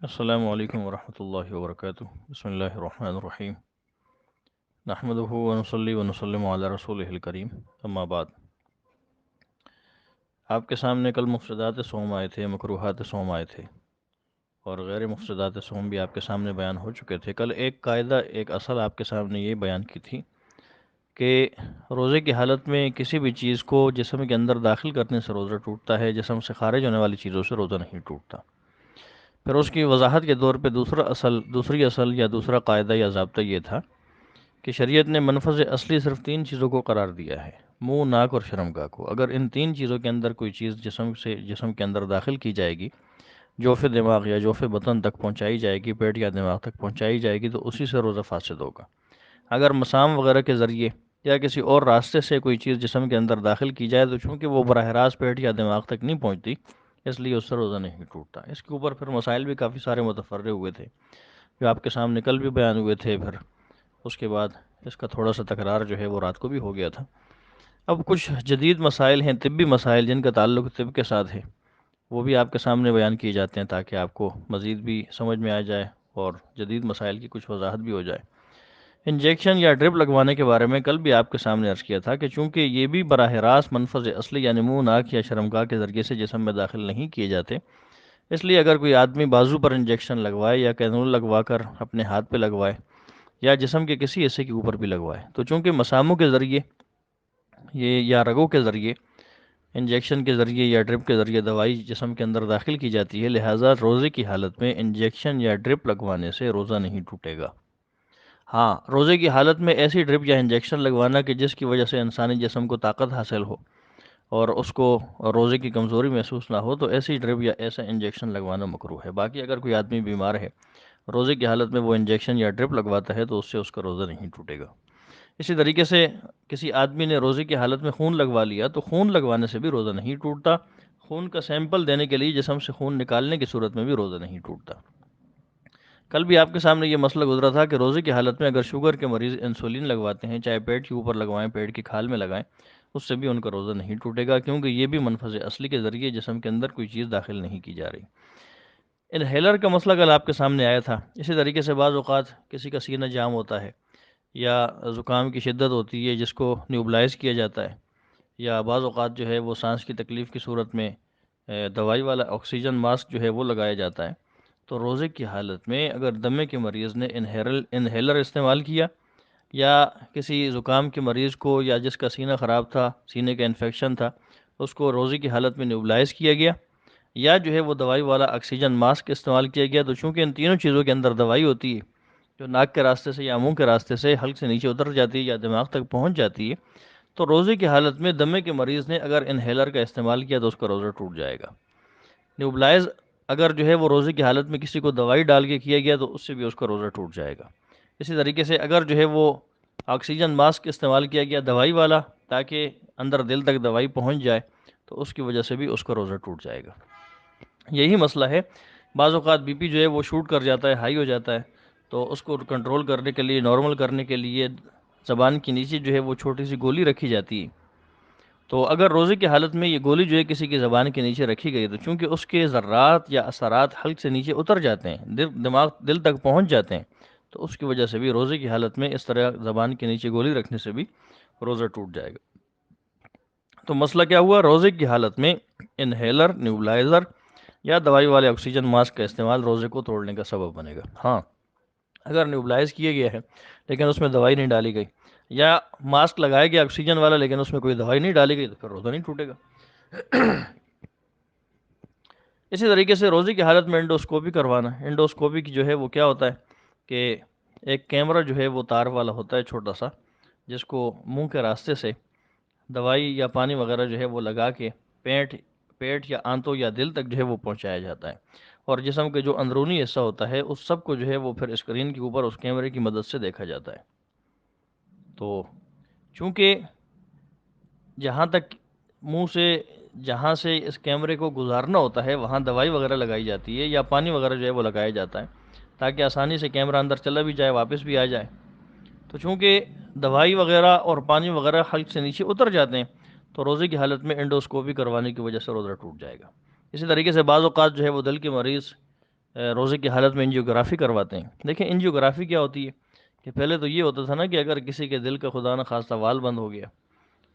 السلام علیکم ورحمۃ اللہ وبرکاتہ۔ بسم اللہ الرحمن الرحیم، نحمدہ ونصلی ونسلم علی رسولہ الکریم، اما بعد۔ آپ کے سامنے کل مفسدات صوم آئے تھے، مکروہات صوم آئے تھے، اور غیر مفسدات صوم بھی آپ کے سامنے بیان ہو چکے تھے۔ کل ایک قاعدہ، ایک اصل آپ کے سامنے یہ بیان کی تھی کہ روزے کی حالت میں کسی بھی چیز کو جسم کے اندر داخل کرنے سے روزہ ٹوٹتا ہے، جسم سے خارج ہونے والی چیزوں سے روزہ نہیں ٹوٹتا۔ پھر اس کی وضاحت کے طور پہ دوسری اصل یا دوسرا قاعدہ یا ضابطہ یہ تھا کہ شریعت نے منفذ اصلی صرف تین چیزوں کو قرار دیا ہے: منہ، ناک اور شرمگاہ کو۔ اگر ان تین چیزوں کے اندر کوئی چیز جسم کے اندر داخل کی جائے گی، جوف دماغ یا جوف بدن تک پہنچائی جائے گی، پیٹ یا دماغ تک پہنچائی جائے گی، تو اسی سے روزہ فاسد ہوگا۔ اگر مسام وغیرہ کے ذریعے یا کسی اور راستے سے کوئی چیز جسم کے اندر داخل کی جائے تو چونکہ وہ براہ راست پیٹ یا دماغ تک نہیں پہنچتی، اس لیے اس سے روزہ نہیں ٹوٹتا۔ اس کے اوپر پھر مسائل بھی کافی سارے متفرع ہوئے تھے جو آپ کے سامنے کل بھی بیان ہوئے تھے۔ پھر اس کے بعد اس کا تھوڑا سا تکرار جو ہے وہ رات کو بھی ہو گیا تھا۔ اب کچھ جدید مسائل ہیں، طبی مسائل جن کا تعلق طب کے ساتھ ہے، وہ بھی آپ کے سامنے بیان کیے جاتے ہیں تاکہ آپ کو مزید بھی سمجھ میں آ جائے اور جدید مسائل کی کچھ وضاحت بھی ہو جائے۔ انجیکشن یا ڈرپ لگوانے کے بارے میں کل بھی آپ کے سامنے عرض کیا تھا کہ چونکہ یہ بھی براہ راست منفذ اصلی یعنی منہ، ناک یا شرمگاہ کے ذریعے سے جسم میں داخل نہیں کیے جاتے، اس لیے اگر کوئی آدمی بازو پر انجیکشن لگوائے یا کینول لگوا کر اپنے ہاتھ پہ لگوائے یا جسم کے کسی حصے کے اوپر بھی لگوائے، تو چونکہ مساموں کے ذریعے یہ یا رگوں کے ذریعے انجیکشن کے ذریعے یا ڈرپ کے ذریعے دوائی جسم کے اندر داخل کی جاتی ہے، لہٰذا روزے کی حالت میں انجیکشن یا ڈرپ لگوانے سے روزہ نہیں ٹوٹے گا۔ ہاں، روزے کی حالت میں ایسی ڈرپ یا انجیکشن لگوانا کہ جس کی وجہ سے انسانی جسم کو طاقت حاصل ہو اور اس کو روزے کی کمزوری محسوس نہ ہو، تو ایسی ڈرپ یا ایسا انجیکشن لگوانا مکروہ ہے۔ باقی اگر کوئی آدمی بیمار ہے، روزے کی حالت میں وہ انجیکشن یا ڈرپ لگواتا ہے تو اس سے اس کا روزہ نہیں ٹوٹے گا۔ اسی طریقے سے کسی آدمی نے روزے کی حالت میں خون لگوا لیا تو خون لگوانے سے بھی روزہ نہیں ٹوٹتا۔ خون کا سیمپل دینے کے لیے جسم سے خون نکالنے کی صورت میں بھی روزہ نہیں ٹوٹتا۔ کل بھی آپ کے سامنے یہ مسئلہ گزرا تھا کہ روزے کی حالت میں اگر شوگر کے مریض انسولین لگواتے ہیں، چاہے پیٹ کے اوپر لگوائیں، پیٹ کی کھال میں لگائیں، اس سے بھی ان کا روزہ نہیں ٹوٹے گا، کیونکہ یہ بھی منفذ اصلی کے ذریعے جسم کے اندر کوئی چیز داخل نہیں کی جا رہی۔ انہیلر کا مسئلہ کل آپ کے سامنے آیا تھا۔ اسی طریقے سے بعض اوقات کسی کا سینہ جام ہوتا ہے یا زکام کی شدت ہوتی ہے جس کو نیوبلائز کیا جاتا ہے، یا بعض اوقات جو ہے وہ سانس کی تکلیف کی صورت میں دوائی والا آکسیجن ماسک جو ہے وہ لگایا جاتا ہے، تو روزے کی حالت میں اگر دمے کے مریض نے انہیلر استعمال کیا، یا کسی زکام کے مریض کو یا جس کا سینہ خراب تھا، سینے کا انفیکشن تھا، اس کو روزے کی حالت میں نیوبلائز کیا گیا، یا جو ہے وہ دوائی والا آکسیجن ماسک استعمال کیا گیا، تو چونکہ ان تینوں چیزوں کے اندر دوائی ہوتی ہے جو ناک کے راستے سے یا منہ کے راستے سے حلق سے نیچے اتر جاتی ہے یا دماغ تک پہنچ جاتی ہے، تو روزے کی حالت میں دمے کے مریض نے اگر انہیلر کا استعمال کیا تو اس کا روزہ ٹوٹ جائے گا۔ نیوبلائز اگر جو ہے وہ روزے کی حالت میں کسی کو دوائی ڈال کے کیا گیا تو اس سے بھی اس کا روزہ ٹوٹ جائے گا۔ اسی طریقے سے اگر جو ہے وہ آکسیجن ماسک استعمال کیا گیا دوائی والا تاکہ اندر دل تک دوائی پہنچ جائے، تو اس کی وجہ سے بھی اس کا روزہ ٹوٹ جائے گا۔ یہی مسئلہ ہے، بعض اوقات بی پی جو ہے وہ شوٹ کر جاتا ہے، ہائی ہو جاتا ہے، تو اس کو کنٹرول کرنے کے لیے، نارمل کرنے کے لیے زبان کے نیچے جو ہے وہ چھوٹی سی گولی رکھی جاتی ہے۔ تو اگر روزے کی حالت میں یہ گولی جو ہے کسی کی زبان کے نیچے رکھی گئی تو چونکہ اس کے ذرات یا اثرات حلق سے نیچے اتر جاتے ہیں، دل تک پہنچ جاتے ہیں، تو اس کی وجہ سے بھی روزے کی حالت میں اس طرح زبان کے نیچے گولی رکھنے سے بھی روزہ ٹوٹ جائے گا۔ تو مسئلہ کیا ہوا؟ روزے کی حالت میں انہیلر، نیوبلائزر یا دوائی والے آکسیجن ماسک کا استعمال روزے کو توڑنے کا سبب بنے گا۔ ہاں، اگر نیوبلائز کیا گیا ہے لیکن اس میں دوائی نہیں ڈالی گئی، یا ماسک لگایا گیا آکسیجن والا لیکن اس میں کوئی دوائی نہیں ڈالی گئی، تو پھر روزہ نہیں ٹوٹے گا۔ اسی طریقے سے روزے کی حالت میں انڈوسکوپی کروانا، انڈوسکوپی کی جو ہے وہ کیا ہوتا ہے کہ ایک کیمرہ جو ہے وہ تار والا ہوتا ہے چھوٹا سا، جس کو منہ کے راستے سے دوائی یا پانی وغیرہ جو ہے وہ لگا کے پیٹ یا آنتوں یا دل تک جو ہے وہ پہنچایا جاتا ہے، اور جسم کے جو اندرونی حصہ ہوتا ہے اس سب کو جو ہے وہ پھر اسکرین کے اوپر اس کیمرے کی مدد سے دیکھا جاتا ہے۔ تو چونکہ جہاں تک منہ سے جہاں سے اس کیمرے کو گزارنا ہوتا ہے وہاں دوائی وغیرہ لگائی جاتی ہے یا پانی وغیرہ جو ہے وہ لگایا جاتا ہے تاکہ آسانی سے کیمرہ اندر چلا بھی جائے، واپس بھی آ جائے۔ تو چونکہ دوائی وغیرہ اور پانی وغیرہ حلق سے نیچے اتر جاتے ہیں، تو روزے کی حالت میں انڈوسکوپی کروانے کی وجہ سے روزہ ٹوٹ جائے گا۔ اسی طریقے سے بعض اوقات جو ہے وہ دل کے مریض روزے کی حالت میں انجیوگرافی کرواتے ہیں. دیکھیں انجیوگرافی کیا ہوتی ہے کہ پہلے تو یہ ہوتا تھا نا کہ اگر کسی کے دل کا خدا نہ خواستہ وال بند ہو گیا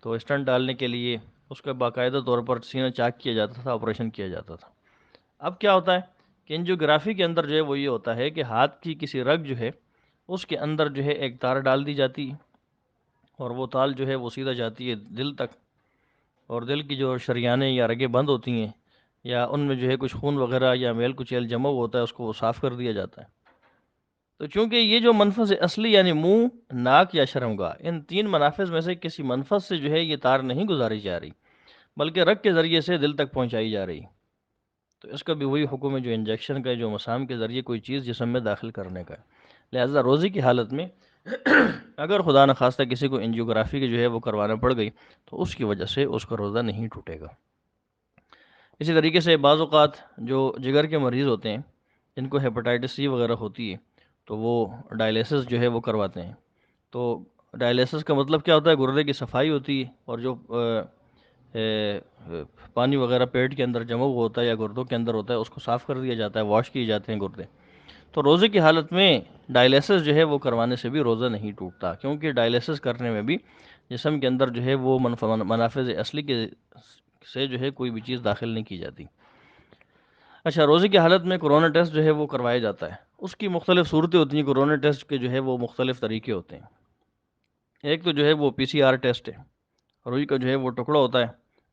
تو اسٹنٹ ڈالنے کے لیے اس کا باقاعدہ طور پر سینہ چاک کیا جاتا تھا، آپریشن کیا جاتا تھا. اب کیا ہوتا ہے کہ انجیوگرافی کے اندر جو ہے وہ یہ ہوتا ہے کہ ہاتھ کی کسی رگ جو ہے اس کے اندر جو ہے ایک تار ڈال دی جاتی ہے، اور وہ تال جو ہے وہ سیدھا جاتی ہے دل تک، اور دل کی جو شریانیں یا رگیں بند ہوتی ہیں یا ان میں جو ہے کچھ خون وغیرہ یا میل کچیل جمع ہوا ہوتا ہے اس کو وہ صاف کر دیا جاتا ہے. تو چونکہ یہ جو منفذ اصلی یعنی منہ، ناک یا شرمگاہ، ان تین منافذ میں سے کسی منفذ سے جو ہے یہ تار نہیں گزاری جا رہی بلکہ رگ کے ذریعے سے دل تک پہنچائی جا رہی، تو اس کا بھی وہی حکم ہے جو انجیکشن کا ہے، جو مسام کے ذریعے کوئی چیز جسم میں داخل کرنے کا ہے. لہذا روزے کی حالت میں اگر خدا نخواستہ کسی کو انجیوگرافی کی جو ہے وہ کروانا پڑ گئی تو اس کی وجہ سے اس کا روزہ نہیں ٹوٹے گا. اسی طریقے سے بعض اوقات جو جگر کے مریض ہوتے ہیں جن کو ہیپاٹائٹس سی وغیرہ ہوتی ہے تو وہ ڈائلیسس جو ہے وہ کرواتے ہیں. تو ڈائلیسس کا مطلب کیا ہوتا ہے؟ گردے کی صفائی ہوتی ہے، اور جو پانی وغیرہ پیٹ کے اندر جمع ہوا ہوتا ہے یا گردوں کے اندر ہوتا ہے اس کو صاف کر دیا جاتا ہے، واش کیے جاتے ہیں گردے. تو روزے کی حالت میں ڈائلیسس جو ہے وہ کروانے سے بھی روزہ نہیں ٹوٹتا، کیونکہ ڈائلیسس کرنے میں بھی جسم کے اندر جو ہے وہ منافذ اصلی کے سے جو ہے کوئی بھی چیز داخل نہیں کی جاتی. اچھا، روزے کی حالت میں کورونا ٹیسٹ جو ہے وہ کروایا جاتا ہے. اس کی مختلف صورتیں ہوتی ہیں، کورونا ٹیسٹ کے جو ہے وہ مختلف طریقے ہوتے ہیں. ایک تو جو ہے وہ PCR ٹیسٹ ہے. روئی کا جو ہے وہ ٹکڑا ہوتا ہے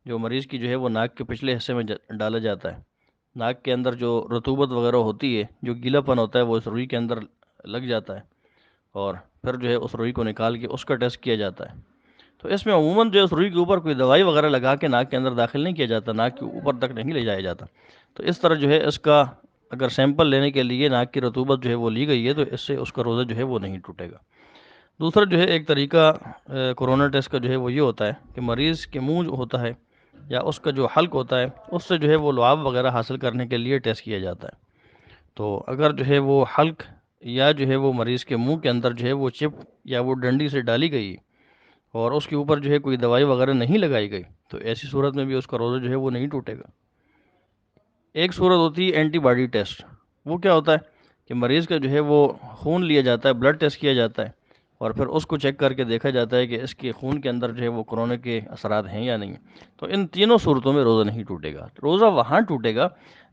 جو مریض کی جو ہے وہ ناک کے پچھلے حصے میں ڈالا جاتا ہے. ناک کے اندر جو رطوبت وغیرہ ہوتی ہے، جو گیلا پن ہوتا ہے، وہ اس روئی کے اندر لگ جاتا ہے، اور پھر جو ہے اس روئی کو نکال کے اس کا ٹیسٹ کیا جاتا ہے. تو اس میں عموماً جو ہے اس روئی کے اوپر کوئی دوائی وغیرہ لگا کے ناک کے اندر داخل نہیں کیا جاتا، ناک کے اوپر تک نہیں لے جایا جاتا. تو اس طرح جو ہے اس کا اگر سیمپل لینے کے لیے ناک کی رطوبت جو ہے وہ لی گئی ہے تو اس سے اس کا روزہ جو ہے وہ نہیں ٹوٹے گا. دوسرا جو ہے ایک طریقہ کورونا ٹیسٹ کا جو ہے وہ یہ ہوتا ہے کہ مریض کے منہ جو ہوتا ہے یا اس کا جو حلق ہوتا ہے اس سے جو ہے وہ لعاب وغیرہ حاصل کرنے کے لیے ٹیسٹ کیا جاتا ہے. تو اگر جو ہے وہ حلق یا جو ہے وہ مریض کے منہ کے اندر جو ہے وہ چپ یا وہ ڈنڈی سے ڈالی گئی اور اس کے اوپر جو ہے کوئی دوائی وغیرہ نہیں لگائی گئی تو ایسی صورت میں بھی اس کا روزہ جو ہے وہ نہیں ٹوٹے گا. ایک صورت ہوتی ہے اینٹی باڈی ٹیسٹ. وہ کیا ہوتا ہے کہ مریض کا جو ہے وہ خون لیا جاتا ہے، بلڈ ٹیسٹ کیا جاتا ہے، اور پھر اس کو چیک کر کے دیکھا جاتا ہے کہ اس کے خون کے اندر جو ہے وہ کورونا کے اثرات ہیں یا نہیں. تو ان تینوں صورتوں میں روزہ نہیں ٹوٹے گا. روزہ وہاں ٹوٹے گا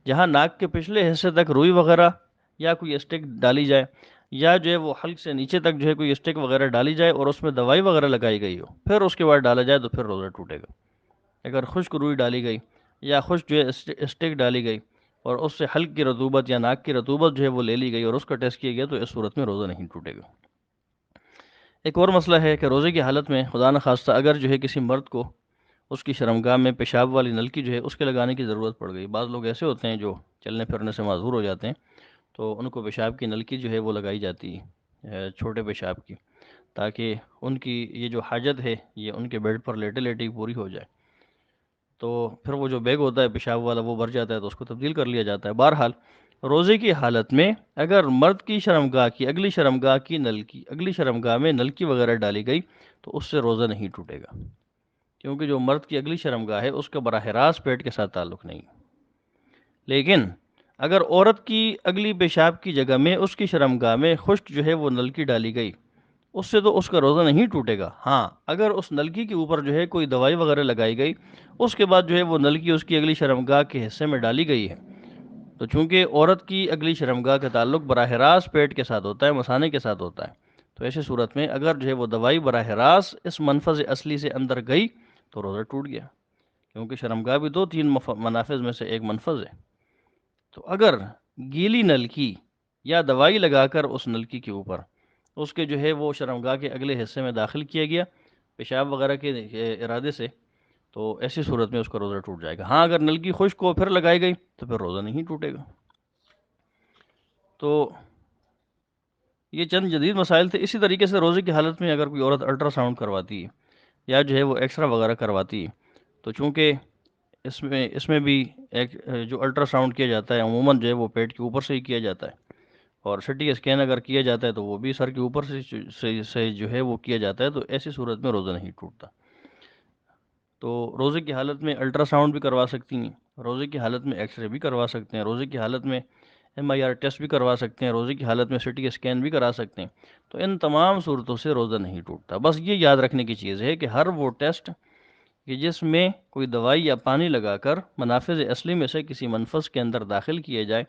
جہاں ناک کے پچھلے حصے تک روئی وغیرہ یا کوئی اسٹک ڈالی جائے، یا جو ہے وہ حلق سے نیچے تک جو ہے کوئی اسٹک وغیرہ ڈالی جائے اور اس میں دوائی وغیرہ لگائی گئی ہو، پھر اس کے بعد ڈالا جائے تو پھر روزہ ٹوٹے گا. اگر خشک روئی ڈالی گئی یا خشک جو ہے اسٹک ڈالی گئی اور اس سے حلق کی رطوبت یا ناک کی رطوبت جو ہے وہ لے لی گئی اور اس کا ٹیسٹ کیا گیا تو اس صورت میں روزہ نہیں ٹوٹے گا. ایک اور مسئلہ ہے کہ روزے کی حالت میں خدا نخواستہ اگر جو ہے کسی مرد کو اس کی شرمگاہ میں پیشاب والی نلکی جو ہے اس کے لگانے کی ضرورت پڑ گئی. بعض لوگ ایسے ہوتے ہیں جو چلنے پھرنے سے معذور ہو جاتے ہیں، تو ان کو پیشاب کی نلکی جو ہے وہ لگائی جاتی ہے، چھوٹے پیشاب کی، تاکہ ان کی یہ جو حاجت ہے یہ ان کے بیڈ پر لیٹے لیٹے ہی پوری ہو جائے. تو پھر وہ جو بیگ ہوتا ہے پیشاب والا وہ بھر جاتا ہے تو اس کو تبدیل کر لیا جاتا ہے. بہرحال روزے کی حالت میں اگر مرد کی شرمگاہ کی اگلی شرمگاہ کی نلکی اگلی شرمگاہ میں نلکی وغیرہ ڈالی گئی تو اس سے روزہ نہیں ٹوٹے گا، کیونکہ جو مرد کی اگلی شرمگاہ ہے اس کا براہ راست پیٹ کے ساتھ تعلق نہیں. لیکن اگر عورت کی اگلی پیشاب کی جگہ میں اس کی شرمگاہ میں خشک جو ہے وہ نلکی ڈالی گئی اس سے تو اس کا روزہ نہیں ٹوٹے گا. ہاں، اگر اس نلکی کے اوپر جو ہے کوئی دوائی وغیرہ لگائی گئی اس کے بعد جو ہے وہ نلکی اس کی اگلی شرمگاہ کے حصے میں ڈالی گئی ہے، تو چونکہ عورت کی اگلی شرمگاہ کا تعلق براہ راست پیٹ کے ساتھ ہوتا ہے، مثانے کے ساتھ ہوتا ہے، تو ایسی صورت میں اگر جو ہے وہ دوائی براہ راست اس منفذ اصلی سے اندر گئی تو روزہ ٹوٹ گیا، کیونکہ شرمگاہ بھی دو تین منافذ میں سے ایک منفذ ہے. تو اگر گیلی نلکی یا دوائی لگا کر اس نلکی کے اوپر اس کے جو ہے وہ شرمگاہ کے اگلے حصے میں داخل کیا گیا پیشاب وغیرہ کے ارادے سے، تو ایسی صورت میں اس کا روزہ ٹوٹ جائے گا. ہاں، اگر نلکی خشک کو پھر لگائی گئی تو پھر روزہ نہیں ٹوٹے گا. تو یہ چند جدید مسائل تھے. اسی طریقے سے روزے کی حالت میں اگر کوئی عورت الٹرا ساؤنڈ کرواتی ہے یا جو ہے وہ ایکس رے وغیرہ کرواتی ہے تو چونکہ اس میں بھی ایک جو الٹرا ساؤنڈ کیا جاتا ہے عموماً جو ہے وہ پیٹ کے اوپر سے ہی کیا جاتا ہے، اور سی ٹی اسکین اگر کیا جاتا ہے تو وہ بھی سر کے اوپر سے جو ہے وہ کیا جاتا ہے، تو ایسی صورت میں روزہ نہیں ٹوٹتا. تو روزے کی حالت میں الٹرا ساؤنڈ بھی کروا سکتی ہیں، روزے کی حالت میں ایکس رے بھی کروا سکتے ہیں، روزے کی حالت میں MIR ٹیسٹ بھی کروا سکتے ہیں، روزے کی حالت میں CT اسکین بھی کرا سکتے ہیں، تو ان تمام صورتوں سے روزہ نہیں ٹوٹتا۔ بس یہ یاد رکھنے کی چیز ہے کہ ہر وہ ٹیسٹ کہ جس میں کوئی دوائی یا پانی لگا کر منافذ اصلی میں سے کسی منفذ کے اندر داخل کیے جائے،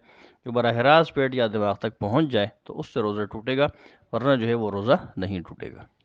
جو براہ راست پیٹ یا دماغ تک پہنچ جائے، تو اس سے روزہ ٹوٹے گا، ورنہ جو ہے وہ روزہ نہیں ٹوٹے گا۔